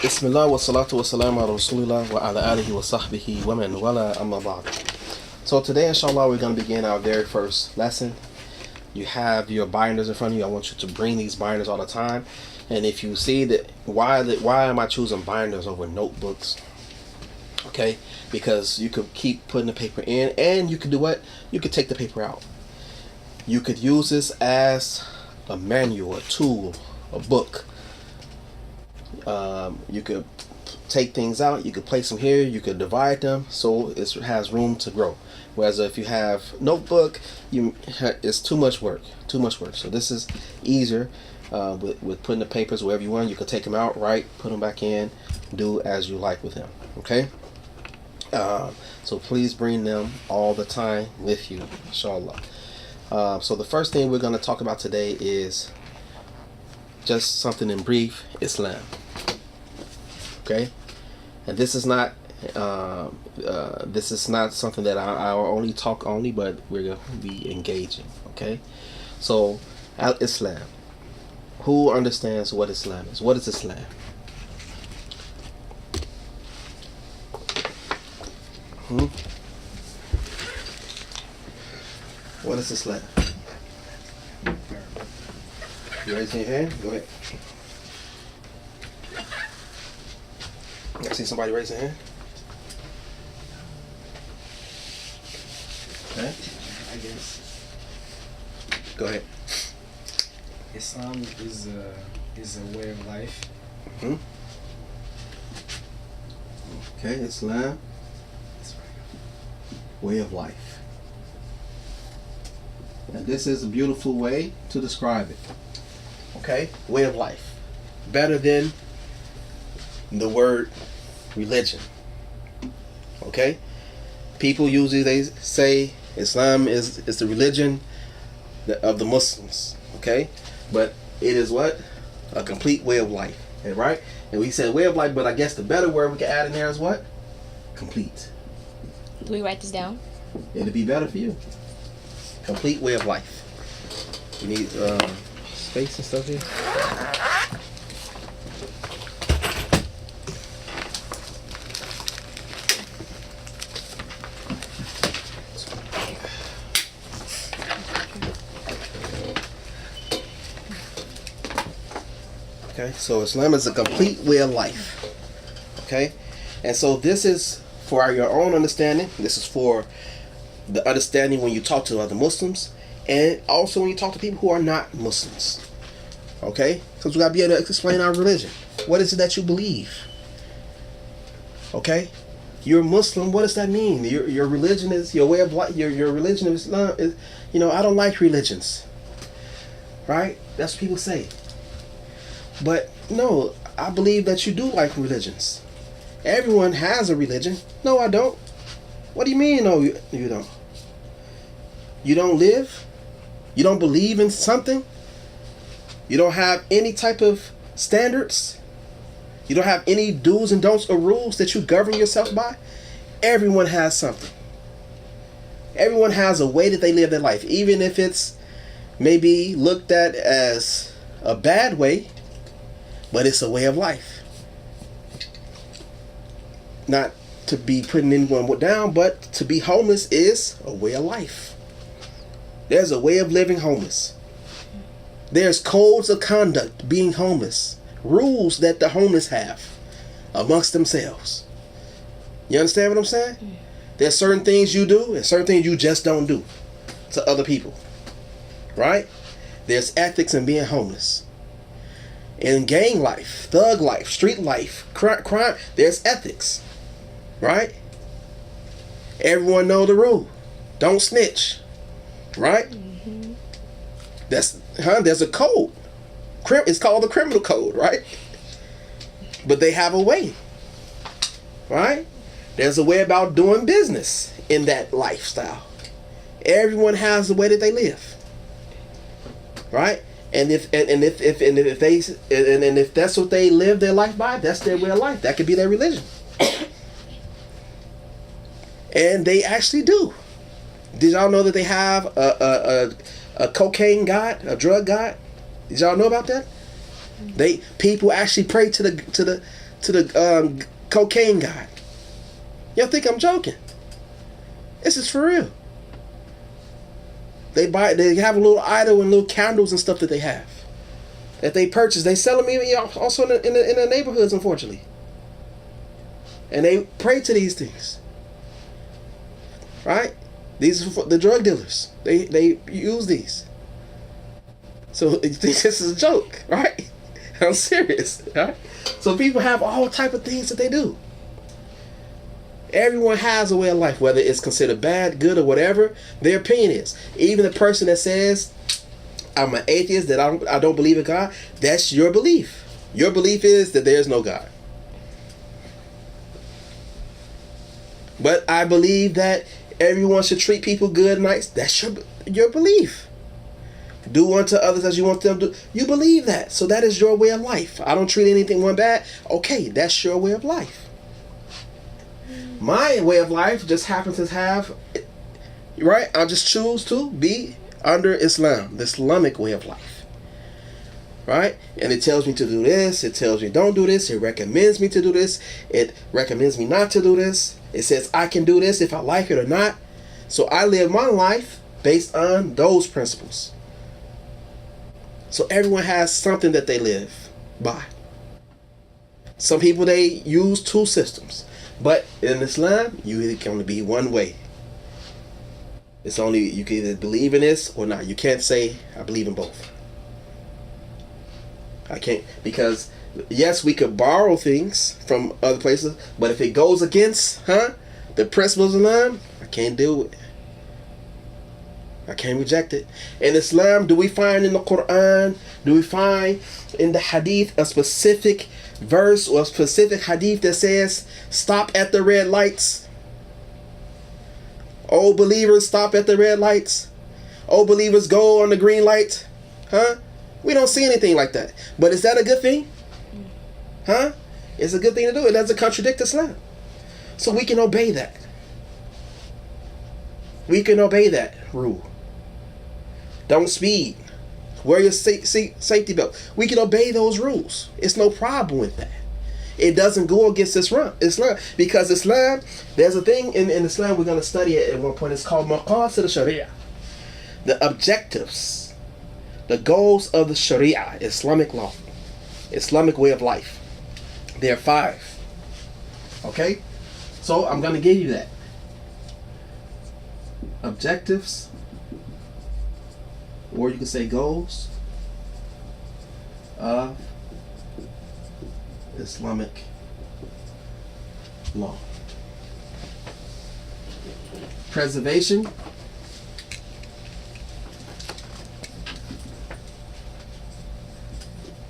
Bismillah wa salatu wa salam ala rasulillah wa ala alihi wa sahbihi wa man wala amma ba'd. So today, inshallah, we're going to begin our very first lesson. You have your binders in front of you. I want you to bring these binders all the time. And if you see that, why am I choosing binders over notebooks? Okay, because you could keep putting the paper in, and you could do what? You could take the paper out. You could use this as a manual, a tool, a book. You could take things out, you could place them here, you could divide them so it has room to grow. Whereas if you have notebook, it's too much work. So this is easier with putting the papers wherever you want. You could take them out, write, put them back in, do as you like with them. Okay. So please bring them all the time with you, inshallah. So the first thing we're going to talk about today is just something in brief: Islam. Okay, and this is not something that I only talk, but we're going to be engaging. Okay, so Islam. Who understands what Islam is? What is Islam? What is Islam? You raising your hand? Go ahead. I see somebody raise their hand. Okay. I guess Go ahead. Islam is a way of life. Hmm. Okay, Islam, way of life. And this is a beautiful way to describe it. Okay, way of life. Better than the word religion. Okay, people usually they say Islam is the religion of the Muslims. Okay, but it is what? A complete way of life. And right? And we said way of life, but I guess the better word we can add in there is what? Complete. Do we write this down? It'll be better for you. Complete way of life. You need space and stuff here. Okay, so Islam is a complete way of life. Okay, and so this is for your own understanding. This is for the understanding when you talk to other Muslims, and also when you talk to people who are not Muslims. Okay, because we gotta be able to explain our religion. What is it that you believe? Okay, you're Muslim. What does that mean? Your religion is your way of life. Your religion of Islam is, I don't like religions. Right? That's what people say. But no, I believe that you do like religions. Everyone has a religion. No, I don't. What do you mean? No, you don't. You don't live? You don't believe in something? You don't have any type of standards? You don't have any do's and don'ts or rules that you govern yourself by? Everyone has something. Everyone has a way that they live their life, even if it's maybe looked at as a bad way. But it's a way of life. Not to be putting anyone down, but to be homeless is a way of life. There's a way of living homeless. There's codes of conduct being homeless. Rules that the homeless have amongst themselves. You understand what I'm saying? There's certain things you do and certain things you just don't do to other people. Right? There's ethics in being homeless. In gang life, thug life, street life, crime, there's ethics, right? Everyone know the rule. Don't snitch, right? Mm-hmm. There's a code. It's called the criminal code, right? But they have a way, right? There's a way about doing business in that lifestyle. Everyone has the way that they live, right? And if that's what they live their life by, that's their way of life. That could be their religion. And they actually do. Did y'all know that they have a cocaine god, a drug god? Did y'all know about that? People actually pray to cocaine guy. Y'all think I'm joking? This is for real. They have a little idol and little candles and stuff that they have, that they purchase. They sell them even also in the neighborhoods, unfortunately. And they pray to these things, right? These are for the drug dealers. They use these. So you think this is a joke, right? I'm serious, right? So people have all type of things that they do. Everyone has a way of life, whether it's considered bad, good, or whatever their opinion is. Even the person that says, I'm an atheist, that I don't believe in God, that's your belief. Your belief is that there's no God. But I believe that everyone should treat people good and nice. That's your belief. Do unto others as you want them to. You believe that. So that is your way of life. I don't treat anything one bad. Okay, that's your way of life. My way of life just happens to have, right? I just choose to be under Islam, the Islamic way of life. Right? And it tells me to do this. It tells me don't do this. It recommends me to do this. It recommends me not to do this. It says I can do this if I like it or not. So I live my life based on those principles. So everyone has something that they live by. Some people, they use two systems. But in Islam, you can only be one way. It's only, you can either believe in this or not. You can't say, I believe in both. I can't, because yes, we could borrow things from other places, but if it goes against the principles of Islam, I can't do it. I can't reject it. In Islam, do we find in the Quran, do we find in the Hadith a specific verse or a specific Hadith that says, stop at the red lights? Oh, believers, stop at the red lights. Oh, believers, go on the green light. We don't see anything like that. But is that a good thing? It's a good thing to do. It doesn't contradict Islam. So we can obey that. We can obey that rule. Don't speed. Wear your safety belt. We can obey those rules. It's no problem with that. It doesn't go against Islam. Because Islam, there's a thing in Islam we're going to study it at one point. It's called Maqasid al-Sharia. The objectives, the goals of the Sharia, Islamic law, Islamic way of life. There are 5. Okay? So I'm going to give you that. Objectives, or you can say goals of Islamic law. Preservation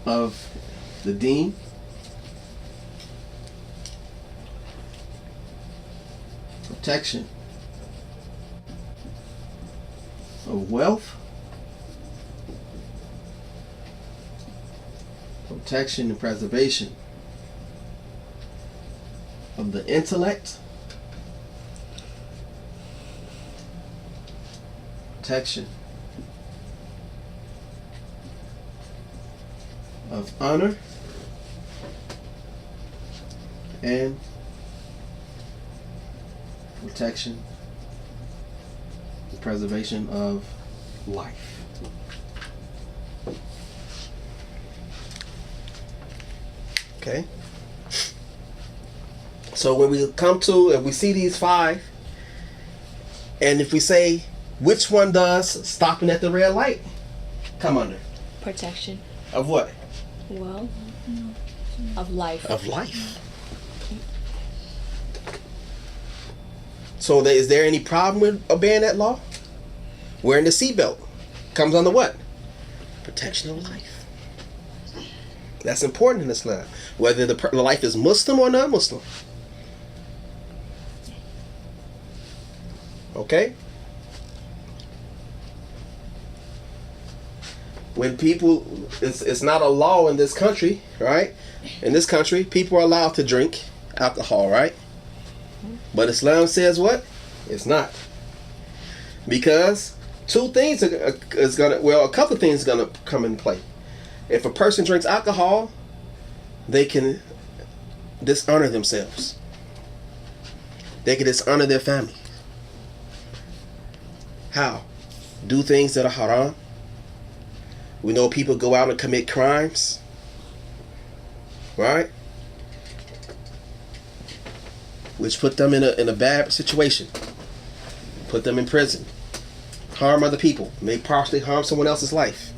of the deen. Protection of wealth. Protection and preservation of the intellect. Protection of honor and protection and preservation of life. Okay. So when we come to, if we see these 5, and if we say, which one does stopping at the red light come under? Protection. Of what? Well, of life. Of life. So is there any problem with obeying that law? Wearing the seatbelt comes under what? Protection of life. That's important in Islam, whether the life is Muslim or non-Muslim. Okay? When people, it's not a law in this country, right? In this country, people are allowed to drink alcohol, right? But Islam says what? It's not. Because a couple of things are gonna come into play. If a person drinks alcohol, they can dishonor themselves. They can dishonor their family. How? Do things that are haram. We know people go out and commit crimes. Right? Which put them in a bad situation. Put them in prison. Harm other people. May partially harm someone else's life.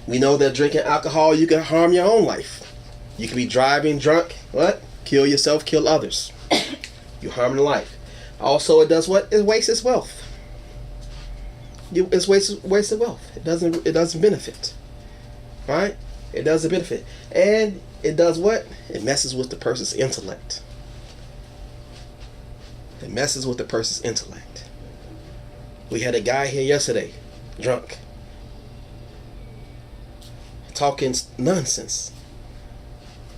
We know that drinking alcohol, you can harm your own life. You can be driving drunk. What? Kill yourself, kill others. You're harming life. Also, it does what? It wastes wealth. It's wasted wealth. It doesn't benefit. Right? It doesn't benefit. And it does what? It messes with the person's intellect. It messes with the person's intellect. We had a guy here yesterday, drunk, talking nonsense,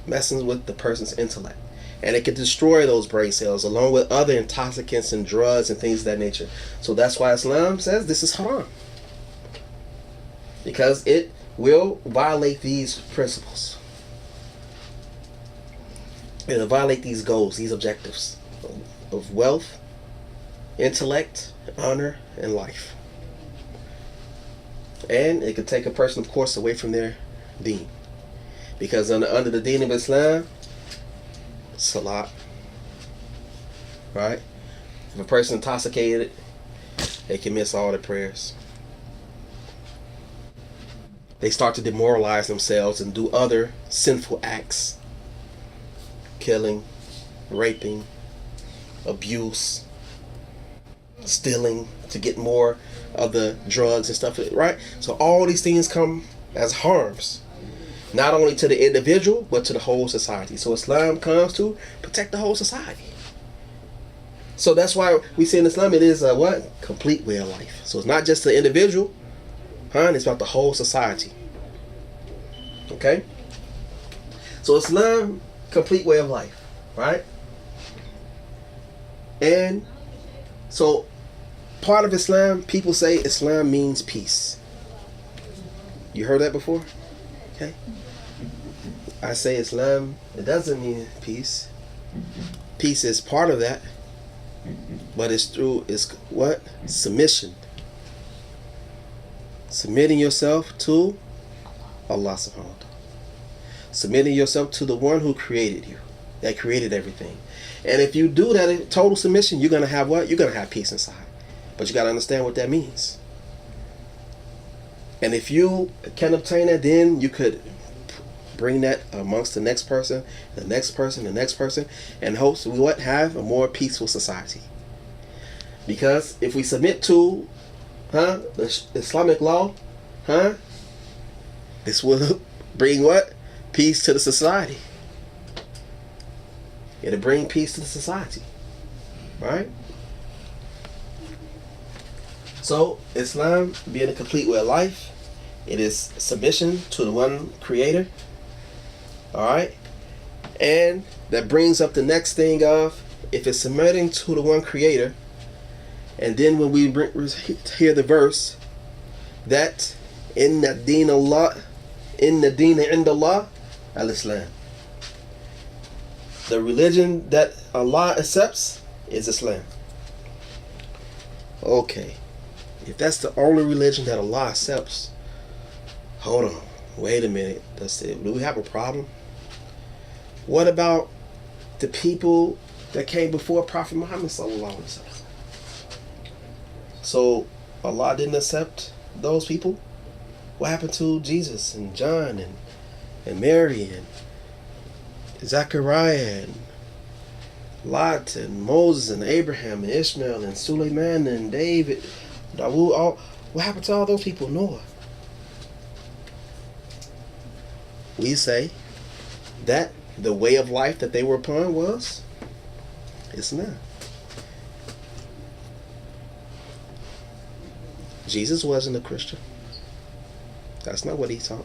messing with the person's intellect. And it can destroy those brain cells along with other intoxicants and drugs and things of that nature. So that's why Islam says this is haram. Because it will violate these principles. It'll violate these goals, these objectives of wealth, intellect, honor, and life. And it could take a person, of course, away from their deen. Because under the deen of Islam, salat, right? If a person intoxicated, they can miss all their prayers. They start to demoralize themselves and do other sinful acts. Killing, raping, abuse, stealing to get more of the drugs and stuff, right? So all these things come as harms, not only to the individual, but to the whole society. So Islam comes to protect the whole society. So that's why we say in Islam it is a what? Complete way of life. So it's not just the individual, it's about the whole society. Okay? So Islam, complete way of life, right? And so part of Islam, people say Islam means peace. You heard that before? Okay. I say Islam, it doesn't mean peace. Peace is part of that, but it's what? Submission. Submitting yourself to Allah subhanahu wa ta'ala. Submitting yourself to the one who created you, that created everything. And if you do that in total submission, you're going to have what? You're going to have peace inside. But you got to understand what that means. And if you can obtain that, then you could bring that amongst the next person, the next person, the next person, and hopes we what? Have a more peaceful society. Because if we submit to the Islamic law, this will bring what? Peace to the society. It'll bring peace to the society. Right? So, Islam being a complete way of life, it is submission to the one creator. Alright? And that brings up the next thing of, if it's submitting to the one creator, and then when we hear the verse, that in the deen Allah, in the deen indallah, al-Islam. The religion that Allah accepts is Islam. Okay. If that's the only religion that Allah accepts, hold on. Wait a minute. Do we have a problem? What about the people that came before Prophet Muhammad sallallahu alaihi wasallam? So Allah didn't accept those people? What happened to Jesus and John and Mary and Zechariah and Lot and Moses and Abraham and Ishmael and Suleiman and David, Dawood? What happened to all those people? Noah. We say that the way of life that they were upon was Islam. Jesus wasn't a Christian. That's not what he taught.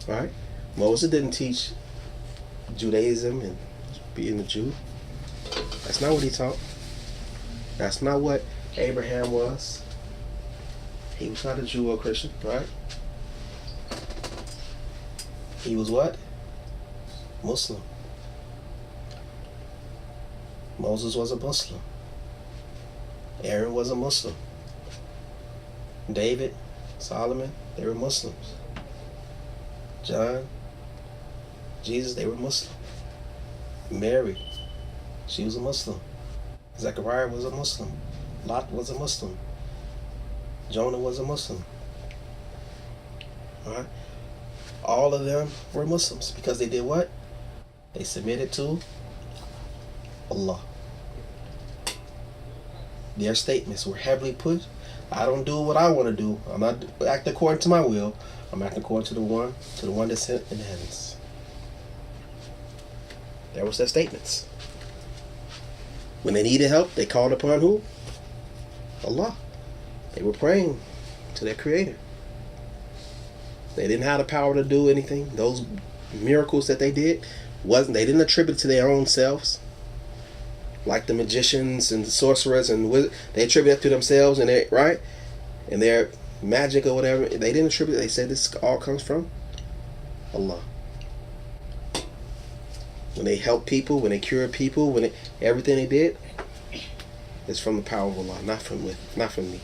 Right? Moses didn't teach Judaism and being a Jew. That's not what he taught. That's not what Abraham was. He was not a Jew or Christian, right? He was what? Muslim. Moses was a Muslim. Aaron was a Muslim. David, Solomon, they were Muslims. John, Jesus, they were Muslim. Mary, she was a Muslim. Zechariah was a Muslim. Lot was a Muslim. Jonah was a Muslim. All right? All of them were Muslims because they did what? They submitted to Allah. Their statements were heavily put. I don't do what I want to do. I'm not acting according to my will. I'm acting according to the one that's in the heavens. There was their statements. When they needed help, they called upon who? Allah. They were praying to their Creator. They didn't have the power to do anything. Those miracles that they did they didn't attribute it to their own selves. Like the magicians and the sorcerers and they attribute it to themselves and their magic or whatever. They didn't attribute it. They said this all comes from Allah. When they help people, when they cure people, everything they did is from the power of Allah, not from me.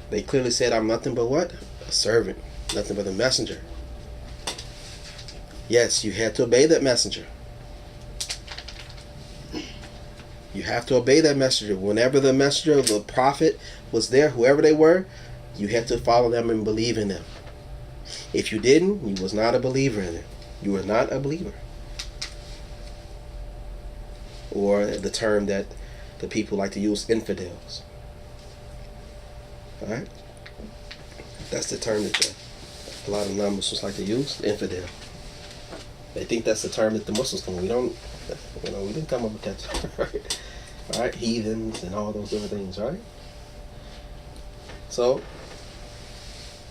They clearly said, I'm nothing but what? A servant, nothing but a messenger. Yes, you had to obey that messenger. You have to obey that messenger. Whenever the messenger, the prophet was there, whoever they were, you had to follow them and believe in them. If you didn't, you was not a believer in it. You were not a believer. Or the term that the people like to use, infidels. Alright? That's the term that a lot of non-Muslims like to use, infidel. They think that's the term that the Muslims come. We didn't come up with that term, right? Alright? Heathens and all those different things, right? So,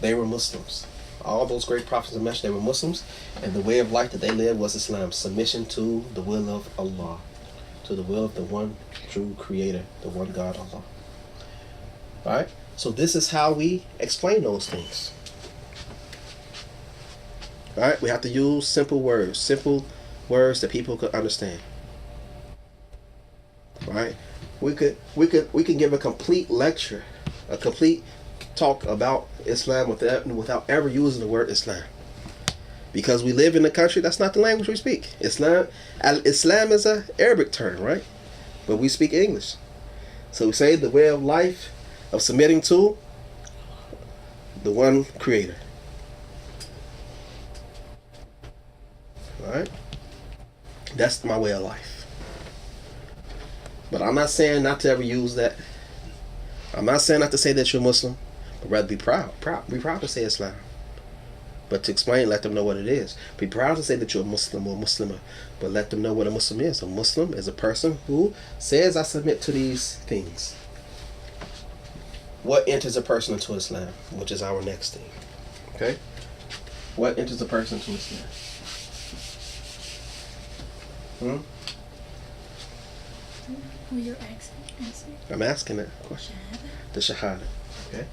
they were Muslims. All those great prophets I mentioned, they were Muslims, and the way of life that they lived was Islam. Submission to the will of Allah, to the will of the one true Creator, the one God, Allah. Alright? So this is how we explain those things. Alright? We have to use simple words that people could understand. Alright? We could give a complete lecture, a complete talk about Islam without ever using the word Islam. Because we live in a country that's not the language we speak. Islam is an Arabic term, right? But we speak English. So we say the way of life of submitting to the one Creator. Alright? That's my way of life. But I'm not saying not to ever use that. I'm not saying not to say that you're Muslim, but rather be proud. Be proud to say Islam. But to explain, let them know what it is. Be proud to say that you're a Muslim or a Muslimah, but let them know what a Muslim is. A Muslim is a person who says, I submit to these things. What enters a person into Islam? Which is our next thing. Okay? What enters a person into Islam? Well, you're asking. I'm asking that question. The Shahada. Okay?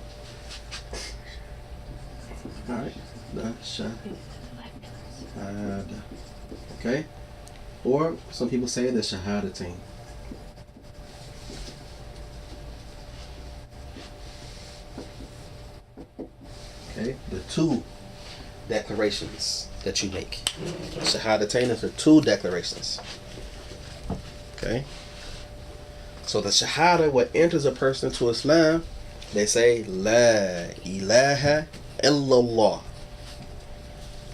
Alright. The Shahada. Okay? Or some people say the Shahadatain. Okay? The two declarations that you make. Shahadatain is the two declarations. Okay? So the Shahada, what enters a person to Islam, they say, La ilaha illallah.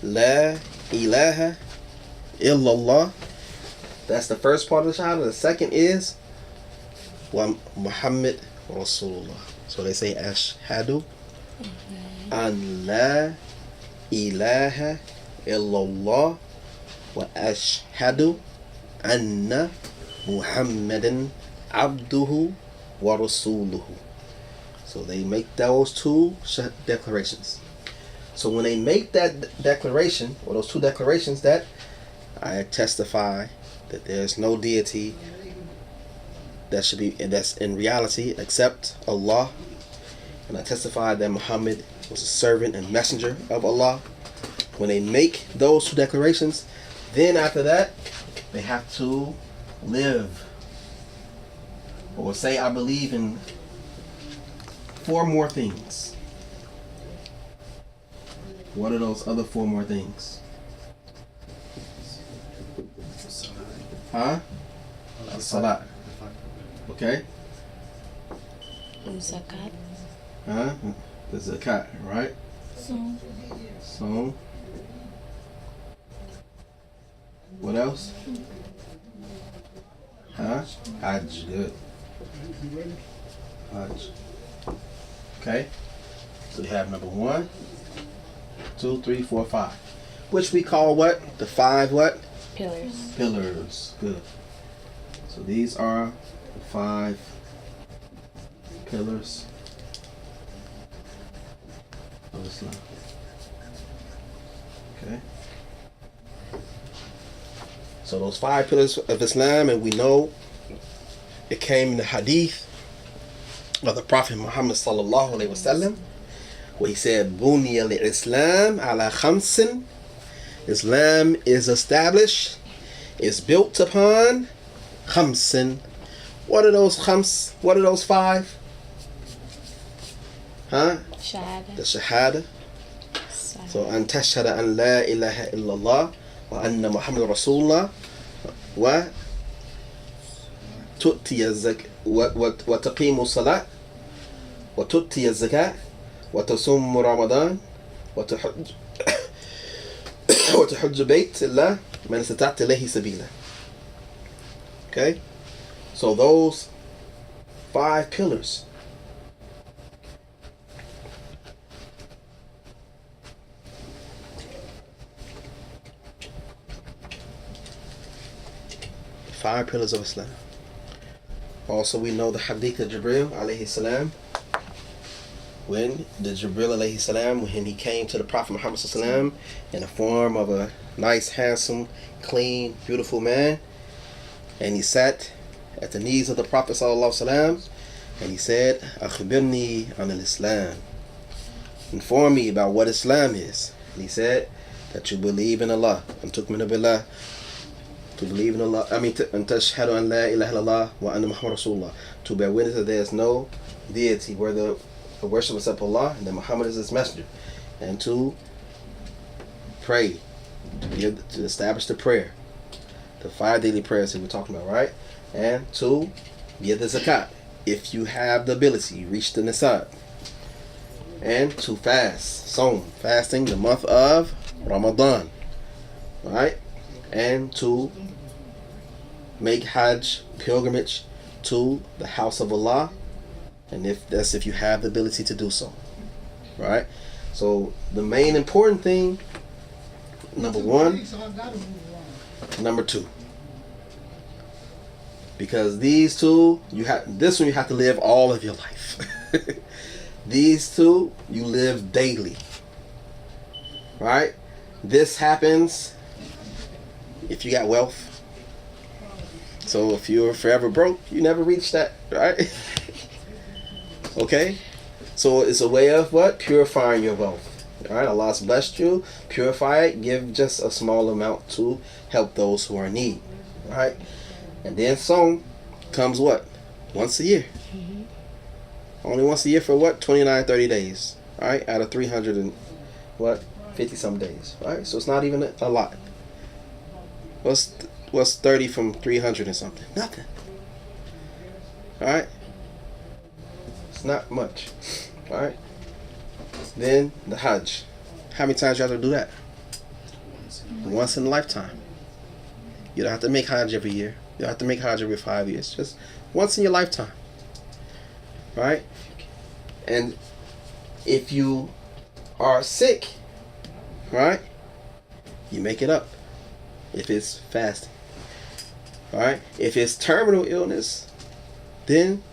La ilaha illallah. That's the first part of the Shahada. The second is Wa Muhammad Rasulullah. So they say, Ashhadu an la ilaha illallah wa ashhadu anna Muhammadan abduhu wa rasuluhu. So they make those two declarations. So when they make that declaration, or those two declarations, that I testify that there's no deity that's in reality except Allah, and I testify that Muhammad was a servant and messenger of Allah, When they make those two declarations, then after that, they have to live. Or say, I believe in 4 more things. What are those other 4 more things? Huh? Salat. Okay. Zakat. Huh? The zakat, right? So. What else? Huh? Hajj. Good. Hajj. Okay. So we have number 1, 2, 3, 4, 5. Which we call what? The 5 what? Pillars. Pillars. Good. So these are the 5 pillars of Islam. Okay. So those 5 pillars of Islam, and we know it came in the hadith of the Prophet Muhammad sallallahu alaihi wasallam, where he said, "Buniya al-Islam ala khamsin." Islam is established, is built upon khamsin. What are those khams? What are those 5? Huh? Shahada. The shahada. So an tashhada an la ilaha illallah wa anna Muhammad Rasulullah wa tu'ti wa taqimu salat wa tu'ti zakat wa tasum Ramadan wa tahujj bayt Allah man istata'ta ilayhi sabila. Okay? So those 5 pillars. Five pillars of Islam. Also, we know the hadith of Jibril alayhi salam. When Jibril alayhi salam, when he came to the Prophet Muhammad sallam in the form of a nice, handsome, clean, beautiful man, and he sat at the knees of the Prophet sallallahu salam, and he said, "Akhbirni an al-Islam." Inform me about what Islam is. And he said that you believe in Allah. And tu'minu billah. To believe in Allah, and tashhadu an la ilaha illallah wa anna Muhammad Rasulullah, to bear witness that there is no deity worthy of worship except Allah, and that Muhammad is his messenger, and to pray, to establish the prayer, the 5 daily prayers that we're talking about, right? And to give the zakat if you have the ability, you reach the nisab, and to fast, fasting the month of Ramadan, right? And to make Hajj, pilgrimage to the house of Allah, and if you have the ability to do so, right? So the main important thing, number 1, number 2, because these 2, you have to live all of your life. These 2 you live daily, right? This happens if you got wealth. So if you're forever broke, you never reach that, right? Okay? So it's a way of what? Purifying your wealth. Alright, Allah's blessed you. Purify it. Give just a small amount to help those who are in need. Right? And then Song comes what? Once a year. Mm-hmm. Only once a year for what? 29, 30 days. Alright? Out of 300 and what? 50 some days. Right? So it's not even a lot. What's 30 from 300 and something? Nothing. Alright? It's not much. Alright? Then the Hajj. How many times you have to do that? Once in a lifetime. You don't have to make Hajj every year. You don't have to make Hajj every 5 years. Just once in your lifetime. Right? And if you are sick, right? You make it up. If it's fasting. Alright? If it's terminal illness, then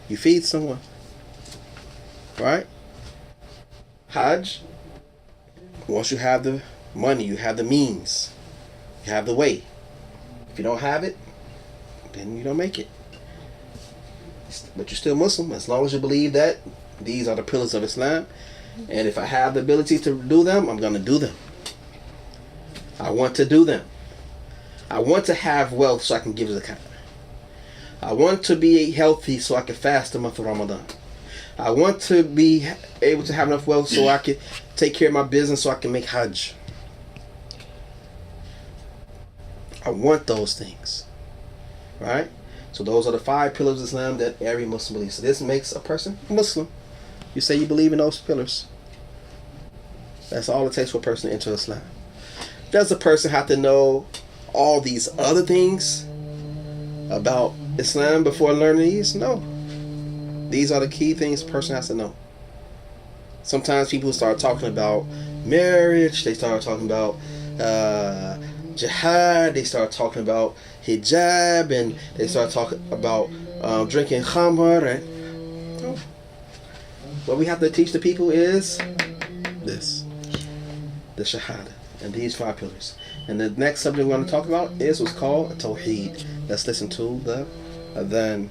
you feed someone. Right? Hajj, once you have the money, you have the means, you have the way. If you don't have it, then you don't make it. But you're still Muslim as long as you believe that these are the pillars of Islam. And if I have the ability to do them, I'm going to do them. I want to do them. I want to have wealth so I can give zakat. I want to be healthy so I can fast the month of Ramadan. I want to be able to have enough wealth so I can take care of my business so I can make Hajj. I want those things. Right? So those are the 5 pillars of Islam that every Muslim believes. So this makes a person a Muslim. You say you believe in those pillars. That's all it takes for a person to enter Islam. Does a person have to know all these other things about Islam before learning these? No. These are the key things a person has to know. Sometimes people start talking about marriage. They start talking about jihad. They start talking about hijab, and they start talking about drinking khamr. And what we have to teach the people is this, the shahada, and these 5 pillars. And the next subject we're going to talk about is what's called Tawheed. Let's listen to the adhan.